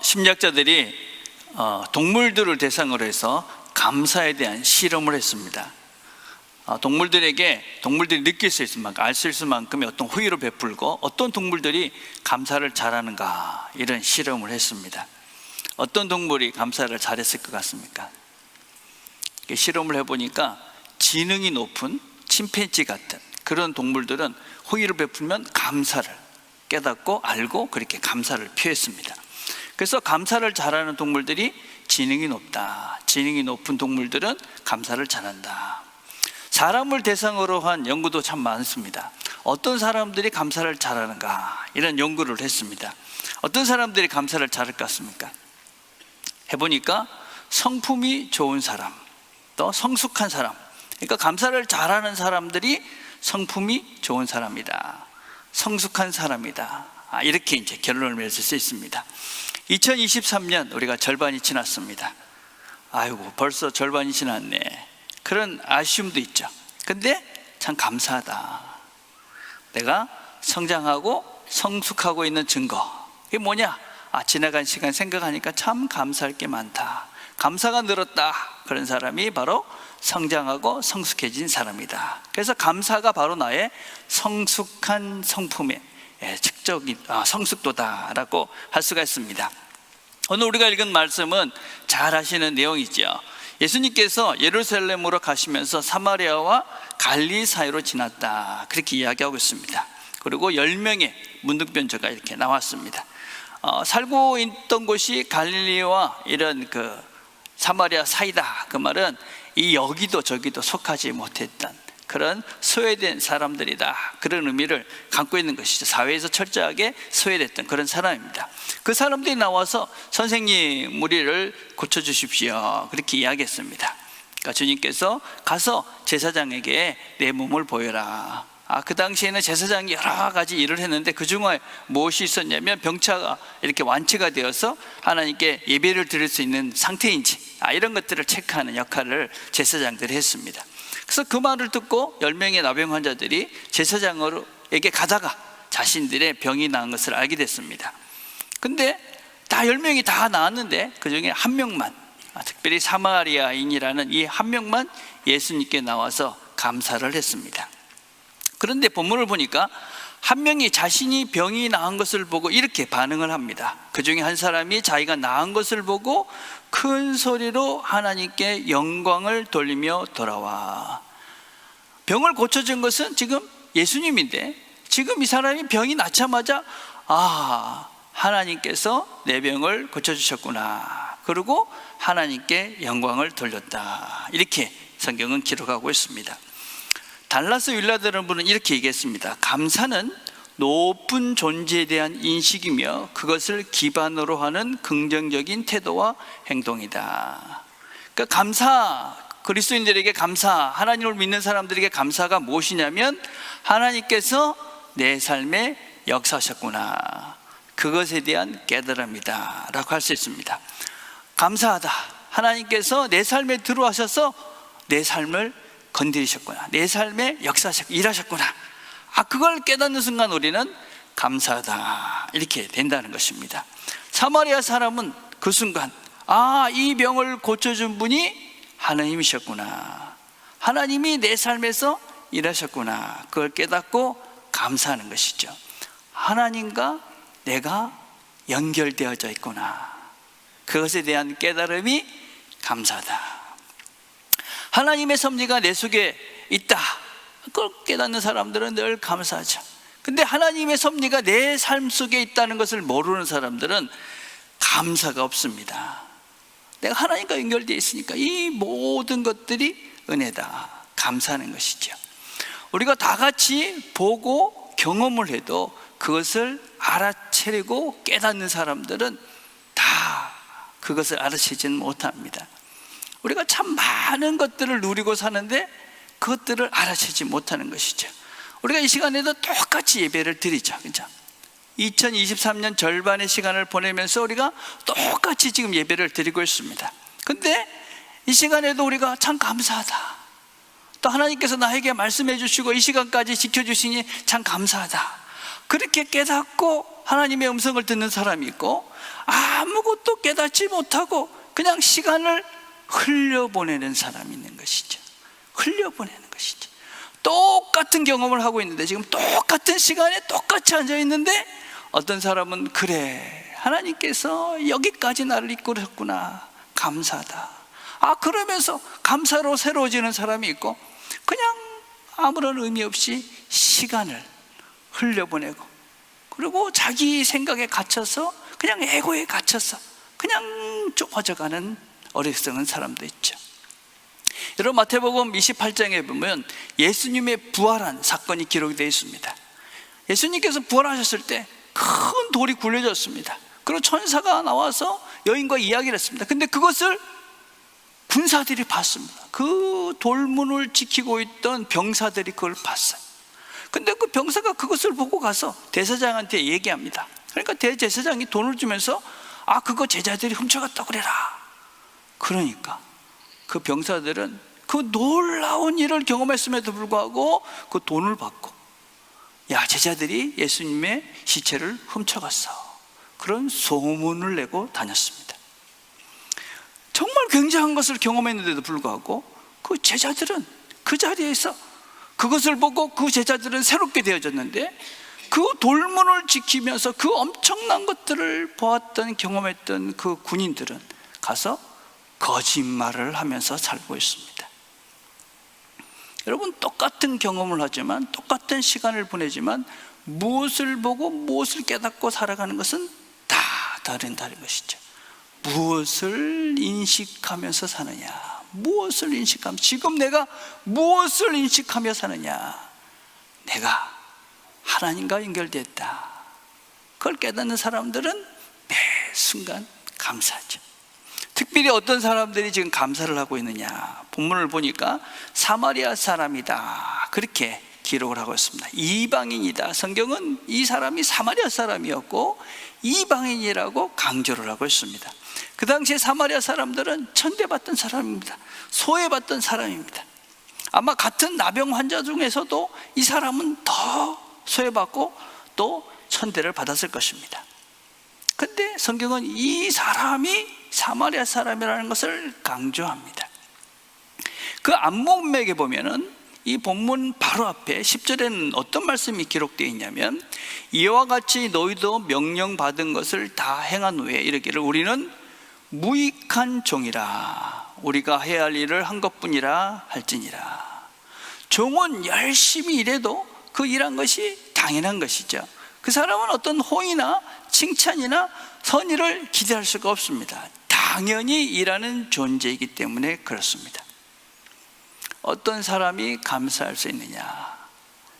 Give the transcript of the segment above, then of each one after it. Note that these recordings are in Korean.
심리학자들이 동물들을 대상으로 해서 감사에 대한 실험을 했습니다. 동물들이 느낄 수 있을 만큼, 알 수 있을 만큼의 어떤 호의를 베풀고 어떤 동물들이 감사를 잘하는가, 이런 실험을 했습니다. 어떤 동물이 감사를 잘했을 것 같습니까? 실험을 해보니까 지능이 높은 침팬지 같은 그런 동물들은 호의를 베풀면 감사를 깨닫고 알고 그렇게 감사를 표했습니다. 그래서 감사를 잘하는 동물들이 지능이 높다, 지능이 높은 동물들은 감사를 잘한다. 사람을 대상으로 한 연구도 참 많습니다. 어떤 사람들이 감사를 잘하는가, 이런 연구를 했습니다. 어떤 사람들이 감사를 잘할 것 같습니까? 해보니까 성품이 좋은 사람, 또 성숙한 사람, 그러니까 감사를 잘하는 사람들이 성품이 좋은 사람이다, 성숙한 사람이다, 이렇게 이제 결론을 맺을 수 있습니다. 2023년 우리가 절반이 지났습니다. 아이고, 벌써 절반이 지났네, 그런 아쉬움도 있죠. 근데 참 감사하다, 내가 성장하고 성숙하고 있는 증거, 이게 뭐냐? 지나간 시간 생각하니까 참 감사할 게 많다, 감사가 늘었다, 그런 사람이 바로 성장하고 성숙해진 사람이다. 그래서 감사가 바로 나의 성숙한 성품의 측적인 성숙도다라고 할 수가 있습니다. 오늘 우리가 읽은 말씀은 잘 아시는 내용이죠. 예수님께서 예루살렘으로 가시면서 사마리아와 갈릴리 사이로 지났다, 그렇게 이야기하고 있습니다. 그리고 10명의 문둥병자가 이렇게 나왔습니다. 살고 있던 곳이 갈릴리와 이런 사마리아 사이다, 그 말은 이 여기도 저기도 속하지 못했던 그런 소외된 사람들이다, 그런 의미를 갖고 있는 것이죠. 사회에서 철저하게 소외됐던 그런 사람입니다. 그 사람들이 나와서 선생님, 우리를 고쳐주십시오, 그렇게 이야기했습니다. 그러니까 주님께서 가서 제사장에게 내 몸을 보여라. 그 당시에는 제사장이 여러 가지 일을 했는데 그 중에 무엇이 있었냐면 병차가 이렇게 완치가 되어서 하나님께 예배를 드릴 수 있는 상태인지, 이런 것들을 체크하는 역할을 제사장들이 했습니다. 그래서 그 말을 듣고 10명의 나병 환자들이 제사장에게 가다가 자신들의 병이 나은 것을 알게 됐습니다. 근데 다 10명이 다 나았는데 그 중에 한 명만, 특별히 사마리아인이라는 이 한 명만 예수님께 나와서 감사를 했습니다. 그런데 본문을 보니까 한 명이 자신이 병이 나은 것을 보고 이렇게 반응을 합니다. 그 중에 한 사람이 자기가 나은 것을 보고 큰 소리로 하나님께 영광을 돌리며 돌아와. 병을 고쳐준 것은 지금 예수님인데, 지금 이 사람이 병이 낫자마자 하나님께서 내 병을 고쳐주셨구나, 그리고 하나님께 영광을 돌렸다, 이렇게 성경은 기록하고 있습니다. 달라스 윌라드라는 분은 이렇게 얘기했습니다. 감사는 높은 존재에 대한 인식이며 그것을 기반으로 하는 긍정적인 태도와 행동이다. 그러니까 그리스도인들에게 감사, 하나님을 믿는 사람들에게 감사가 무엇이냐면 하나님께서 내 삶에 역사하셨구나, 그것에 대한 깨달음이다 라고 할 수 있습니다. 감사하다, 하나님께서 내 삶에 들어와셔서 내 삶을 건드리셨구나, 내 삶에 역사하셨고 일하셨구나, 그걸 깨닫는 순간 우리는 감사하다, 이렇게 된다는 것입니다. 사마리아 사람은 그 순간 이 병을 고쳐준 분이 하나님이셨구나, 하나님이 내 삶에서 일하셨구나, 그걸 깨닫고 감사하는 것이죠. 하나님과 내가 연결되어져 있구나, 그것에 대한 깨달음이 감사다. 하나님의 섭리가 내 속에 있다, 그걸 깨닫는 사람들은 늘 감사하죠. 근데 하나님의 섭리가 내 삶 속에 있다는 것을 모르는 사람들은 감사가 없습니다. 내가 하나님과 연결되어 있으니까 이 모든 것들이 은혜다, 감사하는 것이죠. 우리가 다 같이 보고 경험을 해도 그것을 알아채리고 깨닫는 사람들은 다 그것을 알아채지는 못합니다. 우리가 참 많은 것들을 누리고 사는데 그것들을 알아채지 못하는 것이죠. 우리가 이 시간에도 똑같이 예배를 드리죠, 그죠? 2023년 절반의 시간을 보내면서 우리가 똑같이 지금 예배를 드리고 있습니다. 근데 이 시간에도 우리가 참 감사하다, 또 하나님께서 나에게 말씀해 주시고 이 시간까지 지켜주시니 참 감사하다, 그렇게 깨닫고 하나님의 음성을 듣는 사람이 있고, 아무것도 깨닫지 못하고 그냥 시간을 흘려보내는 사람이 있는 것이죠. 흘려보내는 것이죠. 똑같은 경험을 하고 있는데, 지금 똑같은 시간에 똑같이 앉아 있는데, 어떤 사람은 그래, 하나님께서 여기까지 나를 이끌으셨구나, 감사하다, 그러면서 감사로 새로워지는 사람이 있고, 그냥 아무런 의미 없이 시간을 흘려보내고, 그리고 자기 생각에 갇혀서, 그냥 에고에 갇혀서 그냥 좁아져가는 어리석은 사람도 있죠. 여러분, 마태복음 28장에 보면 예수님의 부활한 사건이 기록이 되어 있습니다. 예수님께서 부활하셨을 때 큰 돌이 굴려졌습니다. 그리고 천사가 나와서 여인과 이야기를 했습니다. 근데 그것을 군사들이 봤습니다. 그 돌문을 지키고 있던 병사들이 그걸 봤어요. 근데 그 병사가 그것을 보고 가서 대제사장한테 얘기합니다. 그러니까 대제사장이 돈을 주면서 그거 제자들이 훔쳐갔다고 그래라. 그러니까 그 병사들은 그 놀라운 일을 경험했음에도 불구하고 그 돈을 받고, 야, 제자들이 예수님의 시체를 훔쳐갔어, 그런 소문을 내고 다녔습니다. 정말 굉장한 것을 경험했는데도 불구하고 그 제자들은 그 자리에서 그것을 보고, 그 제자들은 새롭게 되어졌는데, 그 돌문을 지키면서 그 엄청난 것들을 보았던, 경험했던 그 군인들은 가서 거짓말을 하면서 살고 있습니다. 여러분, 똑같은 경험을 하지만, 똑같은 시간을 보내지만, 무엇을 보고 무엇을 깨닫고 살아가는 것은 다 다른 것이죠. 무엇을 인식하면서 사느냐, 무엇을 인식하면, 지금 내가 무엇을 인식하며 사느냐, 내가 하나님과 연결됐다, 그걸 깨닫는 사람들은 매 순간 감사하죠. 특별히 어떤 사람들이 지금 감사를 하고 있느냐, 본문을 보니까 사마리아 사람이다, 그렇게 기록을 하고 있습니다. 이방인이다. 성경은 이 사람이 사마리아 사람이었고 이방인이라고 강조를 하고 있습니다. 그 당시에 사마리아 사람들은 천대받던 사람입니다. 소외받던 사람입니다. 아마 같은 나병 환자 중에서도 이 사람은 더 소외받고 또 천대를 받았을 것입니다. 근데 성경은 이 사람이 사마리아 사람이라는 것을 강조합니다. 그 안목맥에 보면은 이 본문 바로 앞에 10절에는 어떤 말씀이 기록되어 있냐면, 이와 같이 너희도 명령받은 것을 다 행한 후에 이르기를 우리는 무익한 종이라, 우리가 해야 할 일을 한 것뿐이라 할지니라. 종은 열심히 일해도 그 일한 것이 당연한 것이죠. 그 사람은 어떤 호의나 칭찬이나 선의를 기대할 수가 없습니다. 당연히 일하는 존재이기 때문에 그렇습니다. 어떤 사람이 감사할 수 있느냐,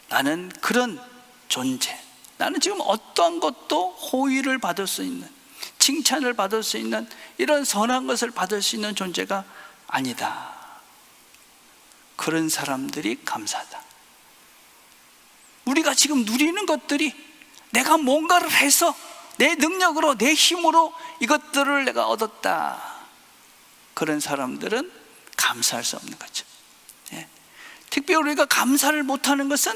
나는 그런 존재, 나는 지금 어떠한 것도 호의를 받을 수 있는, 칭찬을 받을 수 있는, 이런 선한 것을 받을 수 있는 존재가 아니다. 그런 사람들이 감사하다. 우리가 지금 누리는 것들이 내가 뭔가를 해서 내 능력으로, 내 힘으로 이것들을 내가 얻었다, 그런 사람들은 감사할 수 없는 거죠. 특별히 우리가 감사를 못하는 것은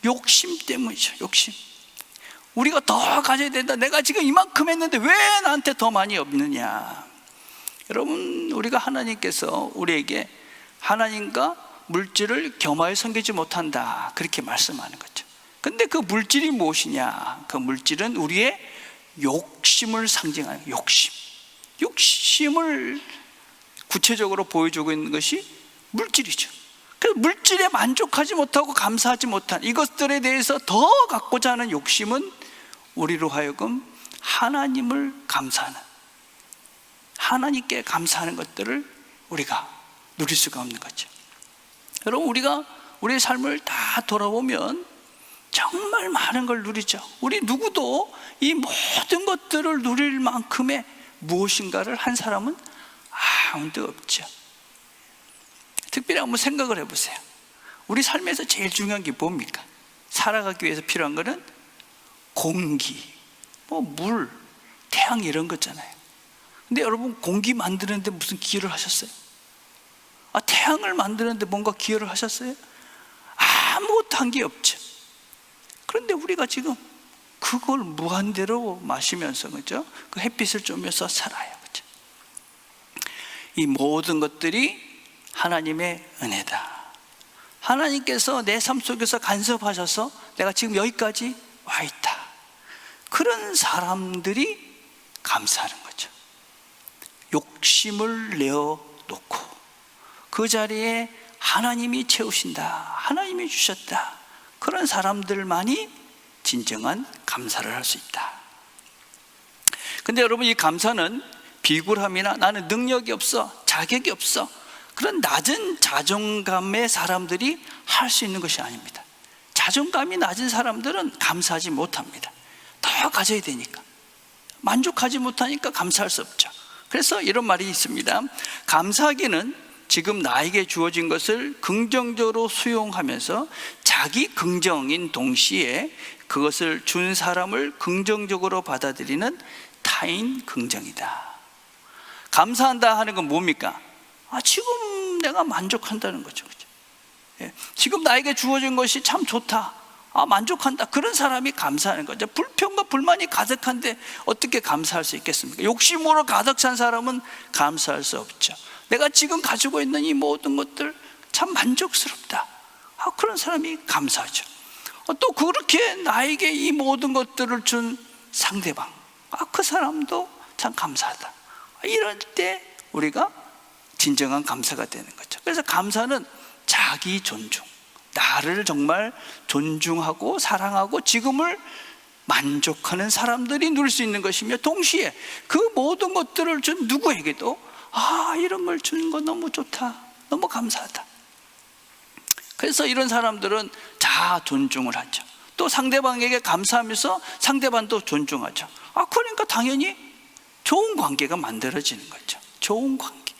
욕심 때문이죠. 욕심. 우리가 더 가져야 된다, 내가 지금 이만큼 했는데 왜 나한테 더 많이 없느냐. 여러분, 우리가 하나님께서 우리에게 하나님과 물질을 겸하여 섬기지 못한다, 그렇게 말씀하는 거죠. 근데 그 물질이 무엇이냐? 그 물질은 우리의 욕심을 상징하는, 욕심을 구체적으로 보여주고 있는 것이 물질이죠. 그래서 물질에 만족하지 못하고 감사하지 못한 이것들에 대해서 더 갖고자 하는 욕심은 우리로 하여금 하나님을 감사하는, 하나님께 감사하는 것들을 우리가 누릴 수가 없는 거죠. 여러분, 우리가 우리의 삶을 다 돌아보면 정말 많은 걸 누리죠. 우리 누구도 이 모든 것들을 누릴 만큼의 무엇인가를 한 사람은 아무도 없죠. 특별히 한번 생각을 해보세요. 우리 삶에서 제일 중요한 게 뭡니까? 살아가기 위해서 필요한 거는 공기, 물, 태양, 이런 거잖아요. 근데 여러분, 공기 만드는데 무슨 기여를 하셨어요? 태양을 만드는데 뭔가 기여를 하셨어요? 아무것도 한 게 없죠. 그런데 우리가 지금 그걸 무한대로 마시면서, 그죠? 그 햇빛을 쬐면서 살아요, 그죠? 이 모든 것들이 하나님의 은혜다. 하나님께서 내 삶 속에서 간섭하셔서 내가 지금 여기까지 와 있다. 그런 사람들이 감사하는 거죠. 욕심을 내어놓고 그 자리에 하나님이 채우신다, 하나님이 주셨다, 그런 사람들만이 진정한 감사를 할 수 있다. 근데 여러분, 이 감사는 비굴함이나 나는 능력이 없어, 자격이 없어, 그런 낮은 자존감의 사람들이 할 수 있는 것이 아닙니다. 자존감이 낮은 사람들은 감사하지 못합니다. 더 가져야 되니까, 만족하지 못하니까 감사할 수 없죠. 그래서 이런 말이 있습니다. 감사하기는 지금 나에게 주어진 것을 긍정적으로 수용하면서 자기 긍정인 동시에 그것을 준 사람을 긍정적으로 받아들이는 타인 긍정이다. 감사한다 하는 건 뭡니까? 지금 내가 만족한다는 거죠. 지금 나에게 주어진 것이 참 좋다, 만족한다, 그런 사람이 감사하는 거죠. 불평과 불만이 가득한데 어떻게 감사할 수 있겠습니까? 욕심으로 가득 찬 사람은 감사할 수 없죠. 내가 지금 가지고 있는 이 모든 것들 참 만족스럽다, 그런 사람이 감사하죠. 또 그렇게 나에게 이 모든 것들을 준 상대방, 그 사람도 참 감사하다. 이럴 때 우리가 진정한 감사가 되는 거죠. 그래서 감사는 자기 존중, 나를 정말 존중하고 사랑하고 지금을 만족하는 사람들이 누릴 수 있는 것이며, 동시에 그 모든 것들을 준 누구에게도 이런 걸 주는 거 너무 좋다, 너무 감사하다. 그래서 이런 사람들은 자아 존중을 하죠. 또 상대방에게 감사하면서 상대방도 존중하죠. 그러니까 당연히 좋은 관계가 만들어지는 거죠. 좋은 관계,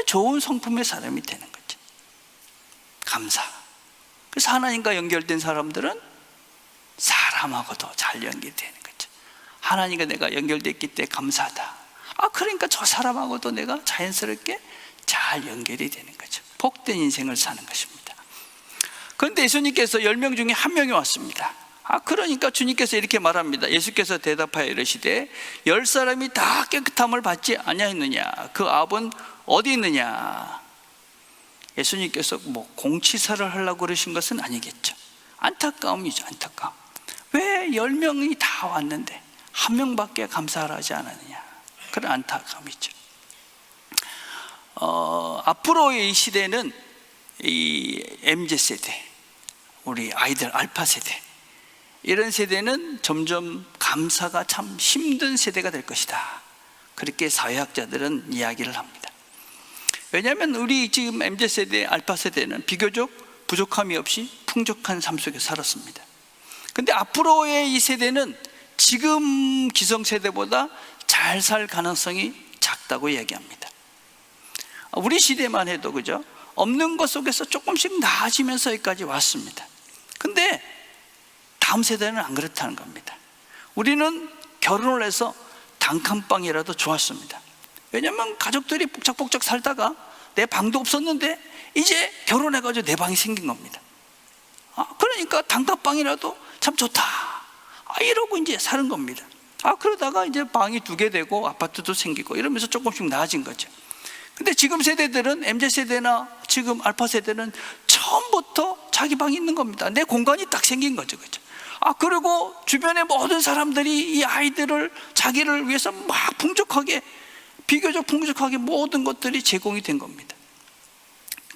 좋은 성품의 사람이 되는 거죠. 감사. 그래서 하나님과 연결된 사람들은 사람하고도 잘 연결되는 거죠. 하나님과 내가 연결됐기 때문에 감사하다. 그러니까 저 사람하고도 내가 자연스럽게 잘 연결이 되는 거죠. 복된 인생을 사는 것입니다. 그런데 예수님께서 10명 중에 한 명이 왔습니다. 그러니까 주님께서 이렇게 말합니다. 예수께서 대답하여 이르시되 10사람이 다 깨끗함을 받지 아니하였느냐? 그 압은 어디 있느냐? 예수님께서 공치사를 하려고 그러신 것은 아니겠죠. 안타까움이죠. 안타까움. 왜 10명이 다 왔는데 한 명밖에 감사를 하지 않았느냐? 그런 안타까움이죠. 앞으로의 이 시대는 이 MZ세대, 우리 아이들 알파세대, 이런 세대는 점점 감사가 참 힘든 세대가 될 것이다, 그렇게 사회학자들은 이야기를 합니다. 왜냐하면 우리 지금 MZ세대, 알파세대는 비교적 부족함이 없이 풍족한 삶 속에 살았습니다. 근데 앞으로의 이 세대는 지금 기성세대보다 잘 살 가능성이 작다고 얘기합니다. 우리 시대만 해도, 그죠? 없는 것 속에서 조금씩 나아지면서 여기까지 왔습니다. 근데 다음 세대는 안 그렇다는 겁니다. 우리는 결혼을 해서 단칸방이라도 좋았습니다. 왜냐하면 가족들이 복작복작 살다가 내 방도 없었는데 이제 결혼해가지고 내 방이 생긴 겁니다. 그러니까 단칸방이라도 참 좋다, 이러고 이제 사는 겁니다. 그러다가 이제 방이 2개 되고 아파트도 생기고 이러면서 조금씩 나아진 거죠. 근데 지금 세대들은, MZ세대나 지금 알파세대는 처음부터 자기 방이 있는 겁니다. 내 공간이 딱 생긴 거죠. 그죠? 그리고 주변의 모든 사람들이 이 아이들을, 자기를 위해서 막 풍족하게, 비교적 풍족하게 모든 것들이 제공이 된 겁니다.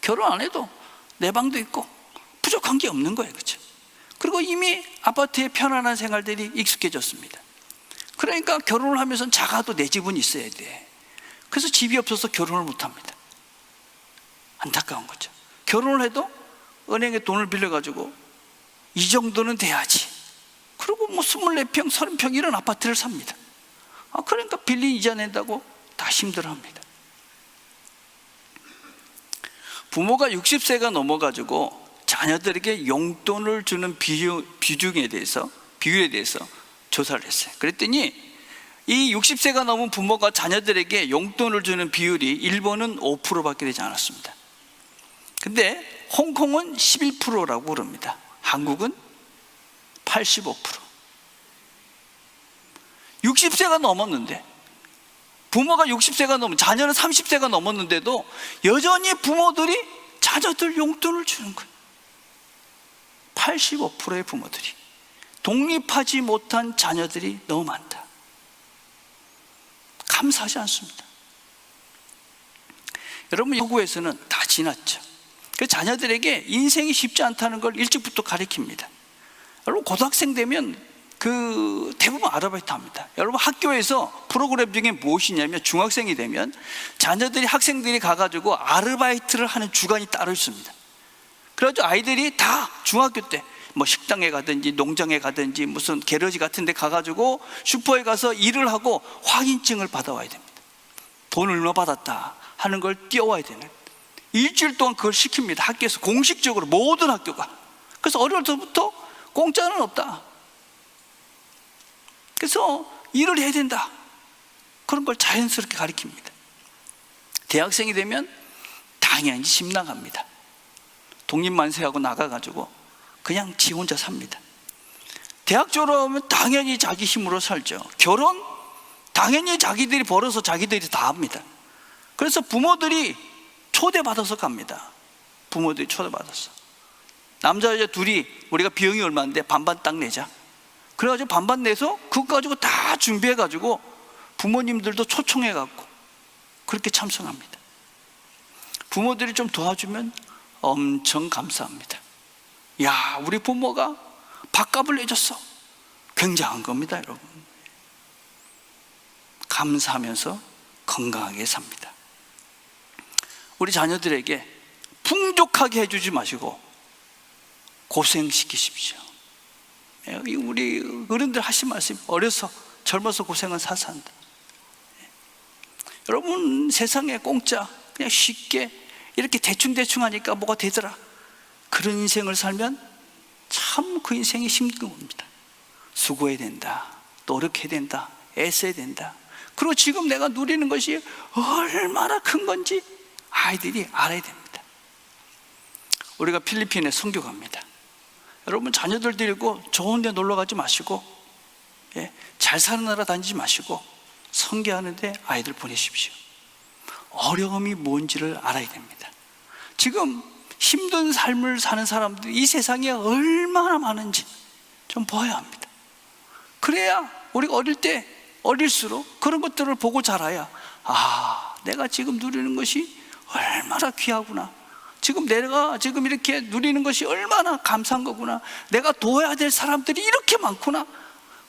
결혼 안 해도 내 방도 있고 부족한 게 없는 거예요. 그죠? 그리고 이미 아파트의 편안한 생활들이 익숙해졌습니다. 그러니까 결혼을 하면서는 작아도 내 집은 있어야 돼. 그래서 집이 없어서 결혼을 못 합니다. 안타까운 거죠. 결혼을 해도 은행에 돈을 빌려가지고 이 정도는 돼야지, 그리고 24평, 30평 이런 아파트를 삽니다. 그러니까 빌린 이자 낸다고 다 힘들어합니다. 부모가 60세가 넘어가지고 자녀들에게 용돈을 주는 비율에 대해서 조사를 했어요. 그랬더니 이 60세가 넘은 부모가 자녀들에게 용돈을 주는 비율이 일본은 5%밖에 되지 않았습니다. 근데 홍콩은 11%라고 그럽니다. 한국은 85%. 60세가 넘었는데, 부모가 60세가 넘은, 자녀는 30세가 넘었는데도 여전히 부모들이 자녀들 용돈을 주는 거예요. 85%의 부모들이. 독립하지 못한 자녀들이 너무 많다. 감사하지 않습니다. 여러분, 서구에서는 다 지났죠. 그 자녀들에게 인생이 쉽지 않다는 걸 일찍부터 가르칩니다. 여러분, 고등학생 되면 대부분 아르바이트 합니다. 여러분, 학교에서 프로그램 중에 무엇이냐면, 중학생이 되면 자녀들이, 학생들이 가가지고 아르바이트를 하는 주간이 따로 있습니다. 그래가지고 아이들이 다 중학교 때 뭐 식당에 가든지 농장에 가든지 무슨 게러지 같은 데 가가지고 슈퍼에 가서 일을 하고 확인증을 받아와야 됩니다. 돈 얼마 받았다 하는 걸 띄워와야 되는, 일주일 동안 그걸 시킵니다. 학교에서 공식적으로, 모든 학교가. 그래서 어릴 때부터 공짜는 없다, 그래서 일을 해야 된다, 그런 걸 자연스럽게 가르칩니다. 대학생이 되면 당연히 집 나갑니다. 독립만세하고 나가가지고 그냥 지 혼자 삽니다. 대학 졸업하면 당연히 자기 힘으로 살죠. 결혼 당연히 자기들이 벌어서 자기들이 다 합니다. 그래서 부모들이 초대받아서 갑니다. 부모들이 초대받아서, 남자 여자 둘이 우리가 비용이 얼마인데 반반 딱 내자, 그래가지고 반반 내서 그거 가지고 다 준비해가지고 부모님들도 초청해갖고 그렇게 참석합니다. 부모들이 좀 도와주면 엄청 감사합니다. 야, 우리 부모가 밥값을 내줬어. 굉장한 겁니다, 여러분. 감사하면서 건강하게 삽니다. 우리 자녀들에게 풍족하게 해주지 마시고 고생시키십시오. 우리 어른들 하신 말씀, 어려서 젊어서 고생은 사사한다. 여러분, 세상에 공짜 그냥 쉽게 이렇게 대충대충 하니까 뭐가 되더라, 그런 인생을 살면 참 그 인생이 힘든 겁니다. 수고해야 된다, 노력해야 된다, 애써야 된다. 그리고 지금 내가 누리는 것이 얼마나 큰 건지 아이들이 알아야 됩니다. 우리가 필리핀에 선교 갑니다. 여러분, 자녀들 데리고 좋은 데 놀러 가지 마시고, 잘 사는 나라 다니지 마시고 선교하는데 아이들 보내십시오. 어려움이 뭔지를 알아야 됩니다. 지금 힘든 삶을 사는 사람들이 이 세상에 얼마나 많은지 좀 봐야 합니다. 그래야 우리가 어릴수록 그런 것들을 보고 자라야, 아, 내가 지금 누리는 것이 얼마나 귀하구나, 내가 지금 이렇게 누리는 것이 얼마나 감사한 거구나, 내가 도와야 될 사람들이 이렇게 많구나,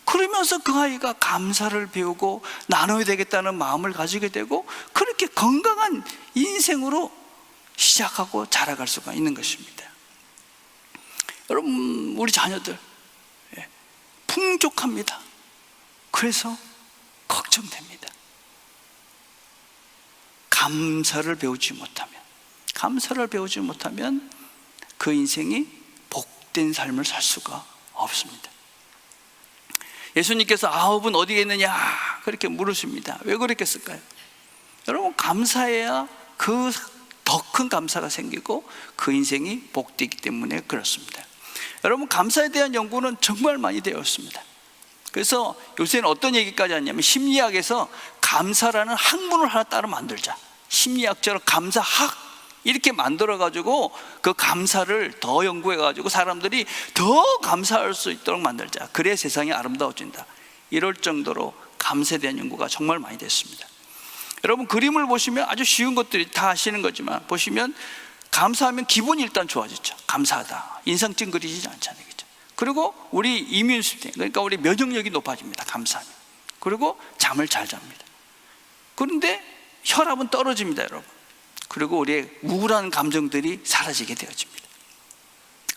그러면서 그 아이가 감사를 배우고 나눠야 되겠다는 마음을 가지게 되고, 그렇게 건강한 인생으로 시작하고 자라갈 수가 있는 것입니다. 여러분, 우리 자녀들 풍족합니다. 그래서 걱정됩니다. 감사를 배우지 못하면 그 인생이 복된 삶을 살 수가 없습니다. 예수님께서 9은 어디에 있느냐 그렇게 물으십니다. 왜 그랬겠을까요? 여러분, 감사해야 그 더 큰 감사가 생기고 그 인생이 복되기 때문에 그렇습니다. 여러분, 감사에 대한 연구는 정말 많이 되어 있습니다. 그래서 요새는 어떤 얘기까지 하냐면, 심리학에서 감사라는 학문을 하나 따로 만들자, 심리학적으로 감사학 이렇게 만들어 가지고 그 감사를 더 연구해 가지고 사람들이 더 감사할 수 있도록 만들자, 그래야 세상이 아름다워진다, 이럴 정도로 감사에 대한 연구가 정말 많이 됐습니다. 여러분, 그림을 보시면 아주 쉬운 것들이 다 아시는 거지만, 보시면 감사하면 기분이 일단 좋아지죠. 감사하다, 인상 찡그리지 않잖아요, 그렇죠? 그리고 우리 이뮨 시스템, 그러니까 우리 면역력이 높아집니다, 감사하면. 그리고 잠을 잘 잡니다. 그런데 혈압은 떨어집니다, 여러분. 그리고 우리의 우울한 감정들이 사라지게 되어집니다.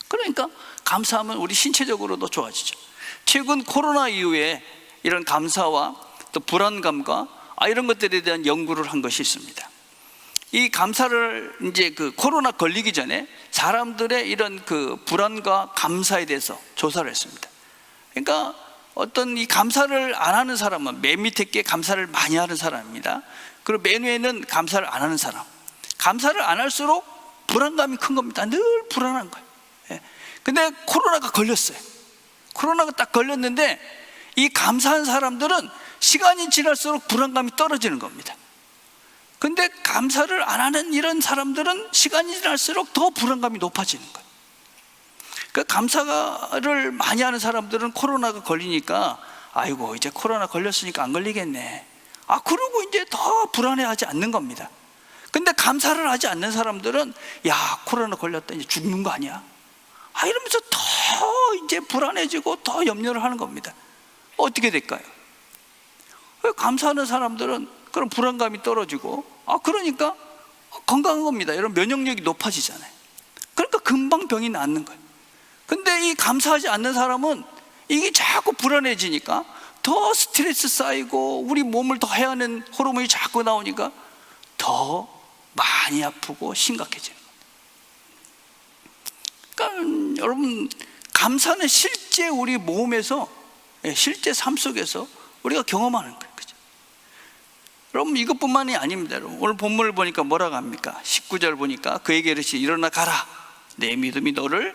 그러니까 감사하면 우리 신체적으로도 좋아지죠. 최근 코로나 이후에 이런 감사와 또 불안감과 이런 것들에 대한 연구를 한 것이 있습니다. 이 감사를 이제 코로나 걸리기 전에 사람들의 이런 불안과 감사에 대해서 조사를 했습니다. 그러니까 어떤 이 감사를 안 하는 사람은 맨 밑에 게 감사를 많이 하는 사람입니다. 그리고 맨 위에는 감사를 안 하는 사람. 감사를 안 할수록 불안감이 큰 겁니다. 늘 불안한 거예요. 근데 코로나가 걸렸어요. 코로나가 딱 걸렸는데 이 감사한 사람들은 시간이 지날수록 불안감이 떨어지는 겁니다. 근데 감사를 안 하는 이런 사람들은 시간이 지날수록 더 불안감이 높아지는 거예요. 그 감사를 많이 하는 사람들은 코로나가 걸리니까 아이고 이제 코로나 걸렸으니까 안 걸리겠네, 그러고 이제 더 불안해하지 않는 겁니다. 근데 감사를 하지 않는 사람들은 야 코로나 걸렸다 이제 죽는 거 아니야, 이러면서 더 이제 불안해지고 더 염려를 하는 겁니다. 어떻게 될까요? 감사하는 사람들은 그런 불안감이 떨어지고 그러니까 건강한 겁니다. 이런 면역력이 높아지잖아요. 그러니까 금방 병이 낫는 거예요. 근데 이 감사하지 않는 사람은 이게 자꾸 불안해지니까 더 스트레스 쌓이고 우리 몸을 더 해야 하는 호르몬이 자꾸 나오니까 더 많이 아프고 심각해지는 겁니다. 그러니까 여러분, 감사는 실제 우리 몸에서, 실제 삶 속에서 우리가 경험하는 거예요. 그죠? 여러분, 이것뿐만이 아닙니다. 여러분, 오늘 본문을 보니까 뭐라고 합니까? 19절 보니까 그에게 이르시되 일어나 가라, 내 믿음이 너를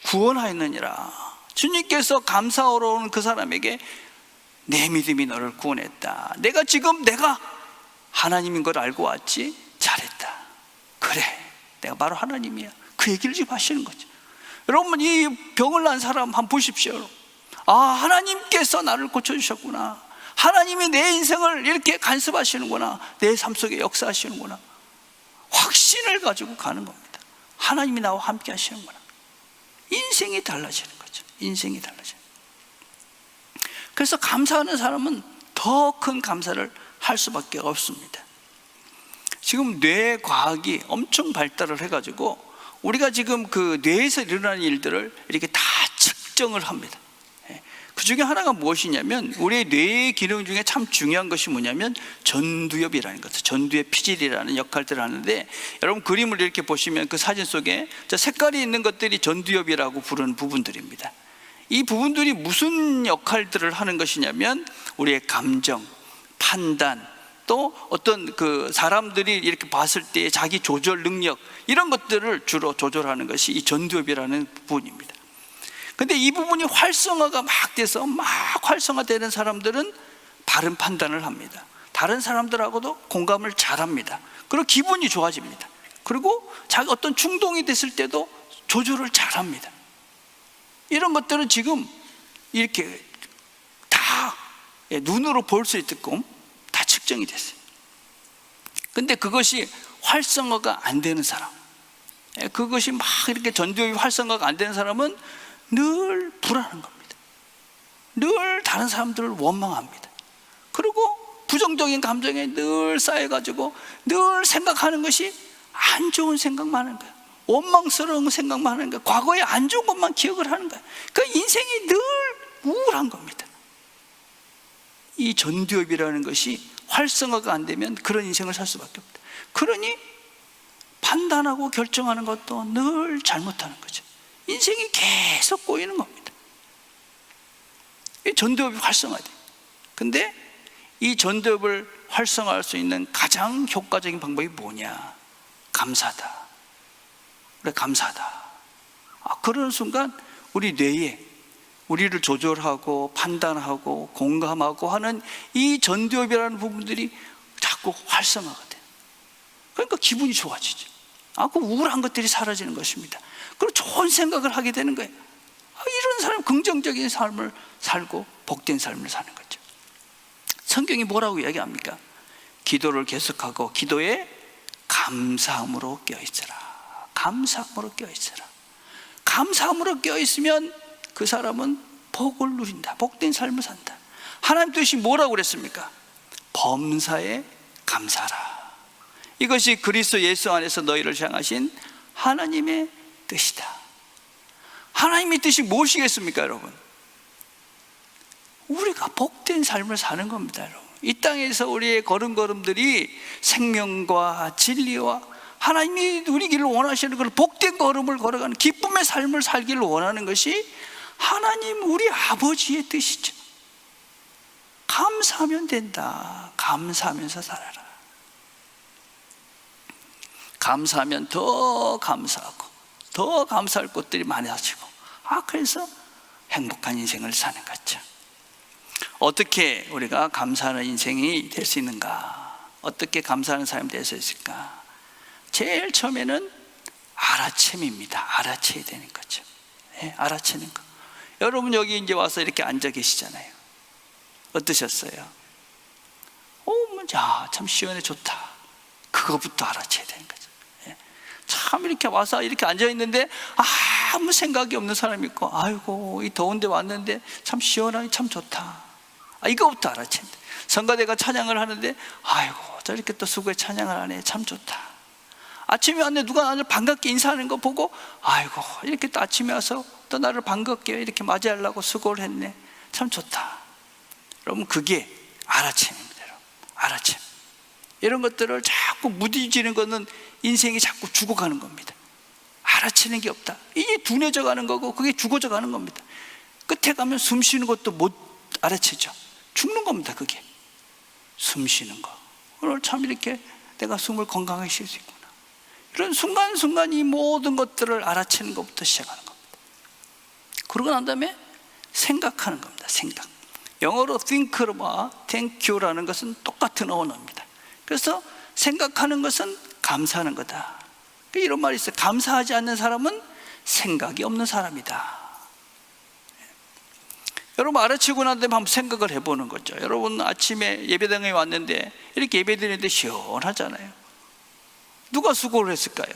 구원하였느니라. 주님께서 감사하러 오는 그 사람에게 내 믿음이 너를 구원했다, 내가 하나님인 걸 알고 왔지, 잘했다, 그래 내가 바로 하나님이야, 그 얘기를 지금 하시는 거죠. 여러분, 이 병을 난 사람 한번 보십시오. 하나님께서 나를 고쳐주셨구나, 하나님이 내 인생을 이렇게 간섭하시는구나, 내 삶 속에 역사하시는구나, 확신을 가지고 가는 겁니다. 하나님이 나와 함께 하시는구나. 인생이 달라지는 거죠. 인생이 달라져요. 그래서 감사하는 사람은 더 큰 감사를 할 수밖에 없습니다. 지금 뇌과학이 엄청 발달을 해가지고 우리가 지금 그 뇌에서 일어나는 일들을 이렇게 다 측정을 합니다. 그 중에 하나가 무엇이냐면, 우리의 뇌의 기능 중에 참 중요한 것이 뭐냐면 전두엽이라는 거죠. 전두엽 피질이라는 역할들을 하는데, 여러분 그림을 이렇게 보시면 그 사진 속에 저 색깔이 있는 것들이 전두엽이라고 부르는 부분들입니다. 이 부분들이 무슨 역할들을 하는 것이냐면, 우리의 감정, 판단, 또 어떤 그 사람들이 이렇게 봤을 때 자기 조절 능력, 이런 것들을 주로 조절하는 것이 이 전두엽이라는 부분입니다. 근데 이 부분이 활성화가 막 돼서 막 활성화되는 사람들은 바른 판단을 합니다. 다른 사람들하고도 공감을 잘합니다. 그리고 기분이 좋아집니다. 그리고 자기 어떤 충동이 됐을 때도 조절을 잘합니다. 이런 것들은 지금 이렇게 다 눈으로 볼 수 있게끔 다 측정이 됐어요. 근데 그것이 활성화가 안 되는 사람, 그것이 막 이렇게 전두엽이 활성화가 안 되는 사람은 늘 불안한 겁니다. 늘 다른 사람들을 원망합니다. 그리고 부정적인 감정에 늘 쌓여가지고 늘 생각하는 것이 안 좋은 생각만 하는 거예요. 원망스러운 생각만 하는 거예요. 과거에 안 좋은 것만 기억을 하는 거예요. 그 인생이 늘 우울한 겁니다. 이 전두엽이라는 것이 활성화가 안 되면 그런 인생을 살 수밖에 없다. 그러니 판단하고 결정하는 것도 늘 잘못하는 거죠. 인생이 계속 꼬이는 겁니다. 이 전두엽이 활성화돼. 근데 이 전두엽을 활성화할 수 있는 가장 효과적인 방법이 뭐냐? 감사다. 그래, 감사다. 그런 순간 우리 뇌에 우리를 조절하고 판단하고 공감하고 하는 이 전두엽이라는 부분들이 자꾸 활성화가 돼요. 그러니까 기분이 좋아지죠. 그 우울한 것들이 사라지는 것입니다. 그리고 좋은 생각을 하게 되는 거예요. 이런 사람 긍정적인 삶을 살고 복된 삶을 사는 거죠. 성경이 뭐라고 이야기합니까? 기도를 계속하고 기도에 감사함으로 껴있어라. 감사함으로 껴있어라. 감사함으로 껴있으면 그 사람은 복을 누린다. 복된 삶을 산다. 하나님 뜻이 뭐라고 그랬습니까? 범사에 감사라. 이것이 그리스도 예수 안에서 너희를 향하신 하나님의 뜻이다. 하나님의 뜻이 무엇이겠습니까, 여러분? 우리가 복된 삶을 사는 겁니다, 여러분. 이 땅에서 우리의 걸음걸음들이 생명과 진리와 하나님이 누리기를 원하시는 그런 복된 걸음을 걸어가는 기쁨의 삶을 살기를 원하는 것이 하나님 우리 아버지의 뜻이죠. 감사하면 된다. 감사하면서 살아라. 감사하면 더 감사하고 더 감사할 것들이 많아지고 그래서 행복한 인생을 사는 거죠. 어떻게 우리가 감사하는 인생이 될 수 있는가? 어떻게 감사하는 사람이 될 수 있을까? 제일 처음에는 알아챔입니다. 알아채야 되는 거죠. 네, 알아채는 거. 여러분 여기 이제 와서 이렇게 앉아 계시잖아요. 어떠셨어요? 야, 참 시원해 좋다. 그거부터 알아채야 되는 거죠. 예. 참 이렇게 와서 이렇게 앉아 있는데 아무 생각이 없는 사람이 있고, 아이고 이 더운데 왔는데 참 시원하니 참 좋다. 이거부터 알아채야 돼. 성가대가 찬양을 하는데 아이고 저렇게 또 수고에 찬양을 하네, 참 좋다. 아침에 왔는데 누가 나를 반갑게 인사하는 거 보고 아이고 이렇게 또 아침에 와서 또 나를 반갑게 이렇게 맞이하려고 수고를 했네, 참 좋다. 여러분 그게 알아채입니다. 알아채. 이런 것들을 자꾸 무디지는 것은 인생이 자꾸 죽어가는 겁니다. 알아채는 게 없다. 이게 둔해져 가는 거고 그게 죽어져 가는 겁니다. 끝에 가면 숨 쉬는 것도 못 알아채죠. 죽는 겁니다. 그게 숨 쉬는 거. 오늘 참 이렇게 내가 숨을 건강하게 쉴 수 있구나. 이런 순간순간 이 모든 것들을 알아채는 것부터 시작하는 겁니다. 그러고 난 다음에 생각하는 겁니다. 생각. 영어로 think와 thank you라는 것은 똑같은 언어입니다. 그래서 생각하는 것은 감사하는 거다. 이런 말이 있어요. 감사하지 않는 사람은 생각이 없는 사람이다. 여러분 알아채고 난 다음에 한번 생각을 해보는 거죠. 여러분 아침에 예배당에 왔는데 이렇게 예배드리는데 시원하잖아요. 누가 수고를 했을까요?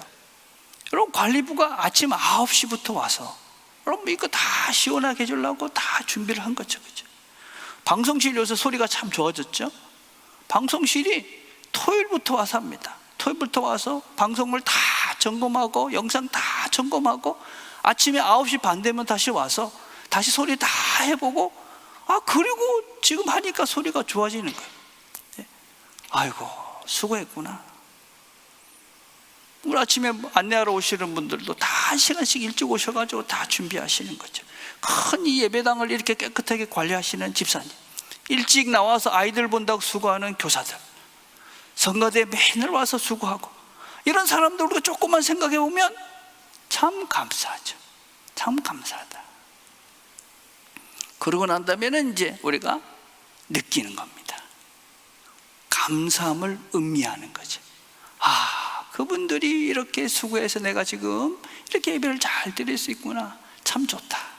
여러분 관리부가 아침 9시부터 와서 여러분 이거 다 시원하게 해주려고 다 준비를 한 거죠. 그죠? 방송실 요새 소리가 참 좋아졌죠. 방송실이 토요일부터 와서 합니다. 토요일부터 와서 방송을 다 점검하고 영상 다 점검하고 아침에 9시 반 되면 다시 와서 다시 소리 다 해보고 그리고 지금 하니까 소리가 좋아지는 거예요. 아이고 수고했구나. 오늘 아침에 안내하러 오시는 분들도 다 1시간씩 일찍 오셔가지고 다 준비하시는 거죠. 큰 이 예배당을 이렇게 깨끗하게 관리하시는 집사님, 일찍 나와서 아이들 본다고 수고하는 교사들, 성가대에 맨날 와서 수고하고, 이런 사람들 우리가 조금만 생각해 보면 참 감사하죠. 참 감사하다. 그러고 난 다음에는 이제 우리가 느끼는 겁니다. 감사함을 음미하는 거죠. 그분들이 이렇게 수고해서 내가 지금 이렇게 예배를 잘 드릴 수 있구나, 참 좋다.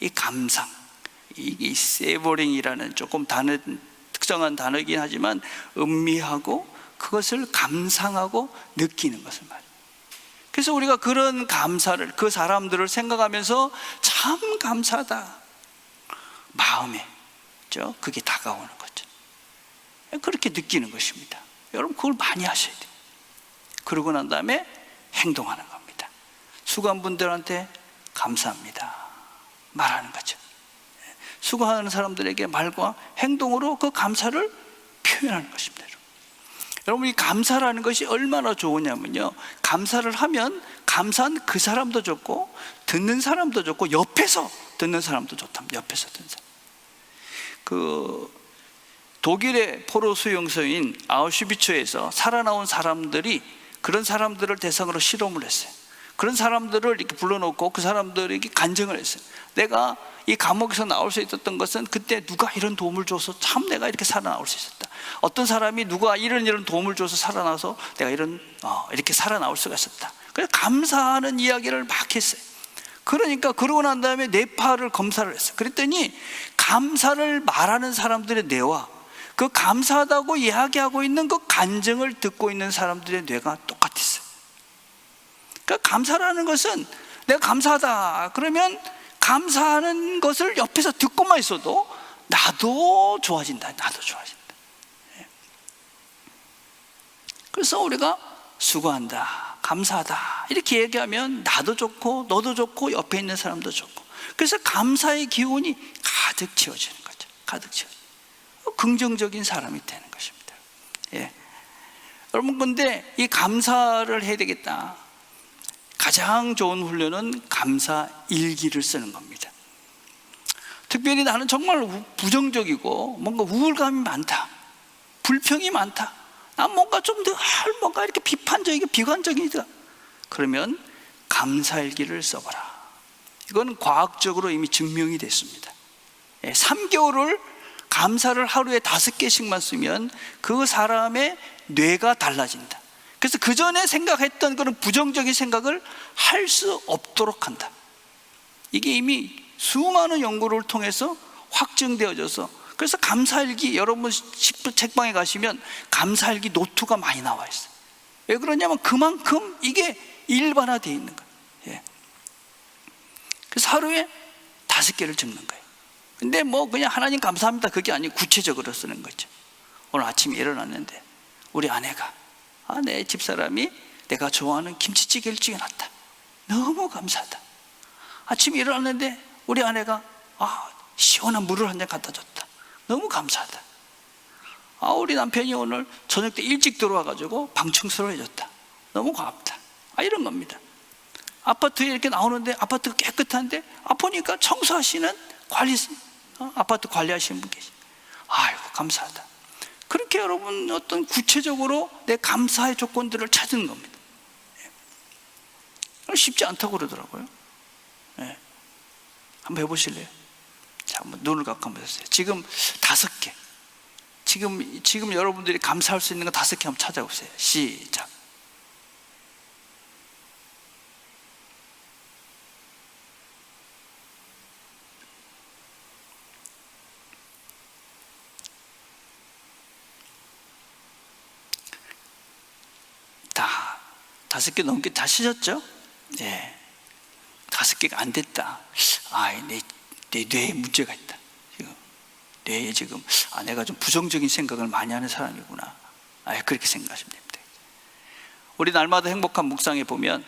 이 감상, 이 세버링이라는 조금 특정한 단어이긴 하지만 음미하고 그것을 감상하고 느끼는 것을 말해요. 그래서 우리가 그런 감사를, 그 사람들을 생각하면서 참 감사하다, 마음에 그게 다가오는 거죠. 그렇게 느끼는 것입니다. 여러분 그걸 많이 하셔야 돼요. 그러고 난 다음에 행동하는 겁니다. 수고한 분들한테 감사합니다 말하는 거죠. 수고하는 사람들에게 말과 행동으로 그 감사를 표현하는 것입니다. 여러분 이 감사라는 것이 얼마나 좋으냐면요, 감사를 하면 감사한 그 사람도 좋고 듣는 사람도 좋고 옆에서 듣는 사람도 좋답니다. 옆에서 듣는 사람. 독일의 포로 수용소인 아우슈비츠에서 살아나온 사람들이 그런 사람들을 대상으로 실험을 했어요. 그런 사람들을 이렇게 불러놓고 그 사람들에게 간증을 했어요. 내가 이 감옥에서 나올 수 있었던 것은 그때 누가 이런 도움을 줘서 참 내가 이렇게 살아나올 수 있었다. 어떤 사람이 누가 이런 도움을 줘서 살아나서 내가 이렇게 살아나올 수가 있었다. 그래서 감사하는 이야기를 막 했어요. 그러니까 그러고 난 다음에 뇌파를 검사를 했어요. 그랬더니 감사를 말하는 사람들의 뇌와 그 감사하다고 이야기하고 있는 그 간증을 듣고 있는 사람들의 뇌가 똑같았어요. 그러니까 감사라는 것은 내가 감사하다 그러면 감사하는 것을 옆에서 듣고만 있어도 나도 좋아진다. 나도 좋아진다. 그래서 우리가 수고한다, 감사하다 이렇게 얘기하면 나도 좋고 너도 좋고 옆에 있는 사람도 좋고, 그래서 감사의 기운이 가득 채워지는 거죠. 가득 채워지는, 긍정적인 사람이 되는 것입니다. 여러분 근데 이 감사를 해야 되겠다, 가장 좋은 훈련은 감사 일기를 쓰는 겁니다. 특별히 나는 정말 부정적이고 뭔가 우울감이 많다, 불평이 많다, 난 뭔가 좀 더 뭔가 이렇게 비판적이고 비관적이다, 그러면 감사일기를 써봐라. 이건 과학적으로 이미 증명이 됐습니다. 3개월을 감사를 하루에 5개씩만 쓰면 그 사람의 뇌가 달라진다. 그래서 그 전에 생각했던 그런 부정적인 생각을 할 수 없도록 한다. 이게 이미 수많은 연구를 통해서 확증되어져서, 그래서 감사일기, 여러분 책방에 가시면 감사일기 노트가 많이 나와 있어요. 왜 그러냐면 그만큼 이게 일반화되어 있는 거예요. 예. 그래서 하루에 5개를 적는 거예요. 근데 뭐 그냥 하나님 감사합니다 그게 아니고 구체적으로 쓰는 거죠. 오늘 아침에 일어났는데 우리 아내가 내 집사람이 내가 좋아하는 김치찌개를 찍어놨다. 너무 감사하다. 아침에 일어났는데 우리 아내가 시원한 물을 한 잔 갖다 줬다. 너무 감사하다. 우리 남편이 오늘 저녁 때 일찍 들어와가지고 방 청소를 해줬다. 너무 고맙다. 이런 겁니다. 아파트에 이렇게 나오는데 아파트가 깨끗한데 보니까 청소하시는 아파트 관리하시는 분 계시. 아이고 감사하다. 그렇게 여러분 어떤 구체적으로 내 감사의 조건들을 찾는 겁니다. 쉽지 않다고 그러더라고요. 한번 해보실래요? 자, 한번 눈을 감고 한번 해보세요. 지금 5개. 지금 여러분들이 감사할 수 있는 거 5개 한번 찾아보세요. 시작. 다 5개 넘게 다 쓰셨죠? 예. 5개가 안 됐다. 내 뇌에 문제가 있다. 뇌에 지금 내가 좀 부정적인 생각을 많이 하는 사람이구나. 그렇게 생각하시면 됩니다. 우리 날마다 행복한 묵상에 보면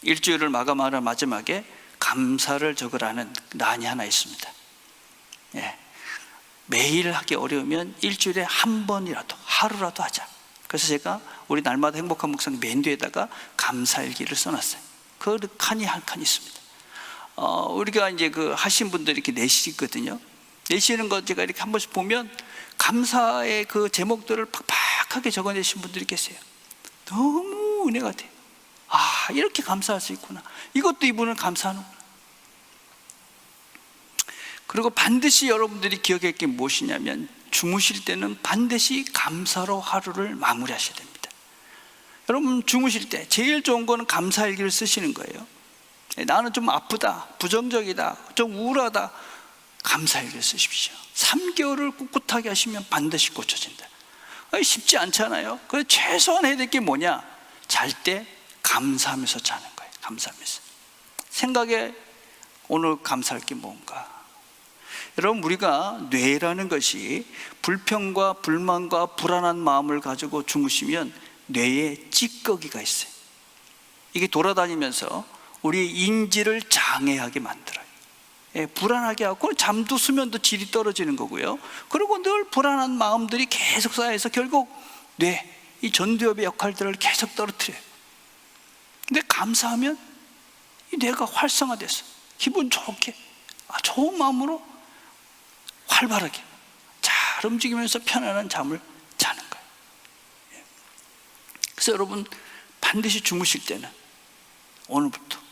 일주일을 마감하는 마지막에 감사를 적으라는 란이 하나 있습니다. 예. 매일 하기 어려우면 일주일에 한 번이라도, 하루라도 하자. 그래서 제가 우리 날마다 행복한 묵상 맨 뒤에다가 감사일기를 써놨어요. 그 칸이 한 칸 있습니다. 우리가 이제 하신 분들이 이렇게 내시거든요. 내시는 거 제가 이렇게 한 번씩 보면 감사의 그 제목들을 팍팍하게 적어내신 분들이 계세요. 너무 은혜가 돼요. 이렇게 감사할 수 있구나. 이것도 이분은 감사하는구나. 그리고 반드시 여러분들이 기억할 게 무엇이냐면 주무실 때는 반드시 감사로 하루를 마무리하셔야 됩니다. 여러분 주무실 때 제일 좋은 거는 감사일기를 쓰시는 거예요. 나는 좀 아프다, 부정적이다, 좀 우울하다, 감사일기를 쓰십시오. 3개월을 꿋꿋하게 하시면 반드시 고쳐진다. 쉽지 않잖아요. 그래서 최소한 해야 될 게 뭐냐? 잘 때 감사하면서 자는 거예요. 감사하면서. 생각에 오늘 감사할 게 뭔가. 여러분 우리가 뇌라는 것이 불평과 불만과 불안한 마음을 가지고 주무시면 뇌에 찌꺼기가 있어요. 이게 돌아다니면서 우리 인지를 장애하게 만들어요. 불안하게 하고 잠도 수면도 질이 떨어지는 거고요. 그리고 늘 불안한 마음들이 계속 쌓여서 결국 이 전두엽의 역할들을 계속 떨어뜨려요. 근데 감사하면 이 뇌가 활성화돼서 기분 좋게 좋은 마음으로 활발하게 잘 움직이면서 편안한 잠을 자는 거예요. 그래서 여러분 반드시 주무실 때는 오늘부터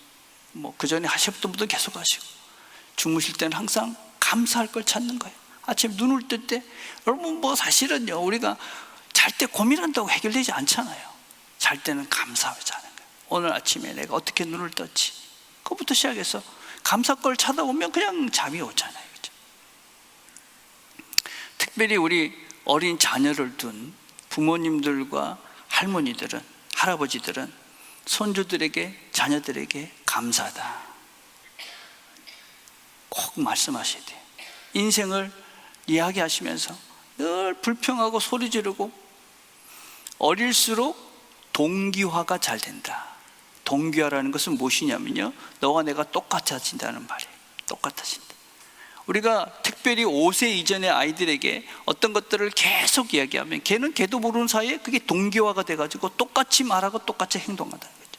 그 전에 하셨던 분도 계속 하시고 주무실 때는 항상 감사할 걸 찾는 거예요. 아침에 눈을 뜰 때 여러분 사실은요 우리가 잘 때 고민한다고 해결되지 않잖아요. 잘 때는 감사하며 자는 거예요. 오늘 아침에 내가 어떻게 눈을 떴지, 그것부터 시작해서 감사 걸 찾아보면 그냥 잠이 오잖아요. 그렇죠? 특별히 우리 어린 자녀를 둔 부모님들과 할머니들은, 할아버지들은 손주들에게, 자녀들에게 감사하다 꼭 말씀하셔야 돼요. 인생을 이야기하시면서 늘 불평하고 소리 지르고 어릴수록 동기화가 잘 된다. 동기화라는 것은 무엇이냐면요, 너와 내가 똑같아진다는 말이에요. 똑같아진다. 우리가 특별히 5세 이전의 아이들에게 어떤 것들을 계속 이야기하면 걔도 모르는 사이에 그게 동기화가 돼가지고 똑같이 말하고 똑같이 행동한다는 거죠.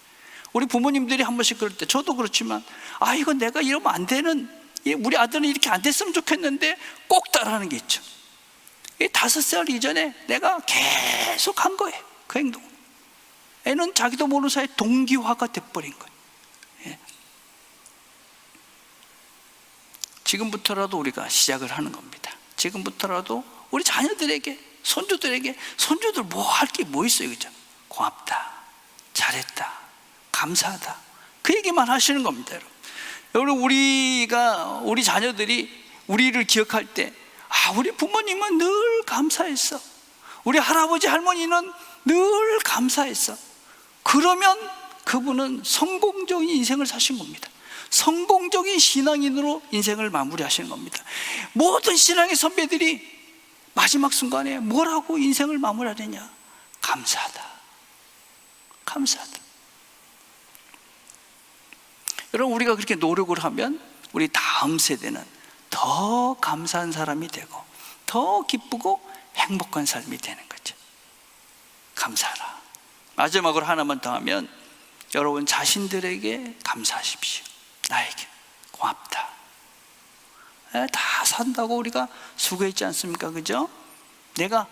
우리 부모님들이 한 번씩 그럴 때, 저도 그렇지만 이건 내가 이러면 안 되는, 우리 아들은 이렇게 안 됐으면 좋겠는데 꼭 따라하는 게 있죠. 5살 이전에 내가 계속 한 거예요. 그 행동. 애는 자기도 모르는 사이에 동기화가 돼버린 거예요. 지금부터라도 우리가 시작을 하는 겁니다. 지금부터라도 우리 자녀들에게, 손주들에게, 손주들 뭐 할 게 뭐 있어요, 그죠? 고맙다, 잘했다, 감사하다, 그 얘기만 하시는 겁니다. 여러분, 우리 자녀들이 우리를 기억할 때, 우리 부모님은 늘 감사했어, 우리 할아버지 할머니는 늘 감사했어, 그러면 그분은 성공적인 인생을 사신 겁니다. 성공적인 신앙인으로 인생을 마무리하시는 겁니다. 모든 신앙의 선배들이 마지막 순간에 뭐라고 인생을 마무리하느냐? 감사하다, 감사하다. 여러분, 우리가 그렇게 노력을 하면 우리 다음 세대는 더 감사한 사람이 되고 더 기쁘고 행복한 삶이 되는 거죠. 감사하라. 마지막으로 하나만 더 하면, 여러분 자신들에게 감사하십시오. 나에게 고맙다. 다 산다고 우리가 수고했지 않습니까? 그죠? 내가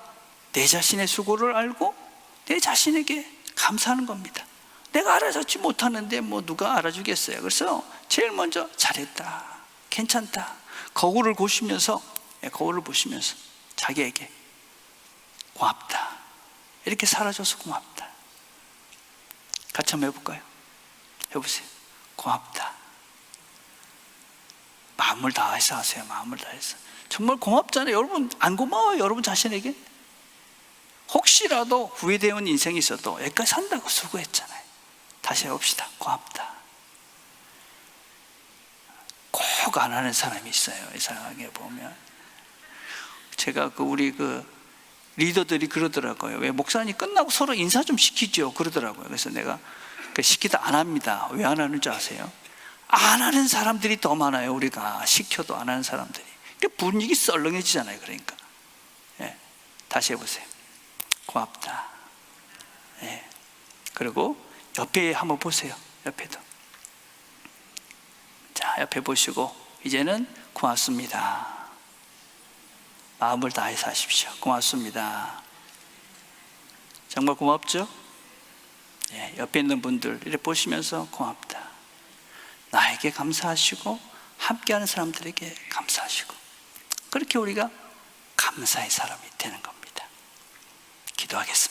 내 자신의 수고를 알고 내 자신에게 감사하는 겁니다. 내가 알아주지 못하는데 뭐 누가 알아주겠어요? 그래서 제일 먼저 잘했다, 괜찮다, 거울을 보시면서 자기에게 고맙다, 이렇게 살아줘서 고맙다. 같이 한번 해볼까요? 해보세요. 고맙다. 마음을 다해서 하세요. 마음을 다해서. 정말 고맙잖아요. 여러분 안 고마워요? 여러분 자신에게? 혹시라도 후회되는 인생이 있어도 여기까지 산다고 수고했잖아요. 다시 해봅시다. 고맙다. 꼭 안 하는 사람이 있어요. 이상하게 보면. 제가 우리 리더들이 그러더라고요. 왜 목사님 끝나고 서로 인사 좀 시키죠? 그러더라고요. 그래서 내가 시키다 안 합니다. 왜 안 하는 줄 아세요? 안 하는 사람들이 더 많아요. 우리가 시켜도 안 하는 사람들이. 분위기 썰렁해지잖아요. 그러니까. 다시 해보세요. 고맙다. 그리고 옆에 한번 보세요. 옆에도. 자, 옆에 보시고 이제는 고맙습니다. 마음을 다해서 하십시오. 고맙습니다. 정말 고맙죠? 옆에 있는 분들 이렇게 보시면서 고맙다. 나에게 감사하시고 함께하는 사람들에게 감사하시고, 그렇게 우리가 감사의 사람이 되는 겁니다. 기도하겠습니다.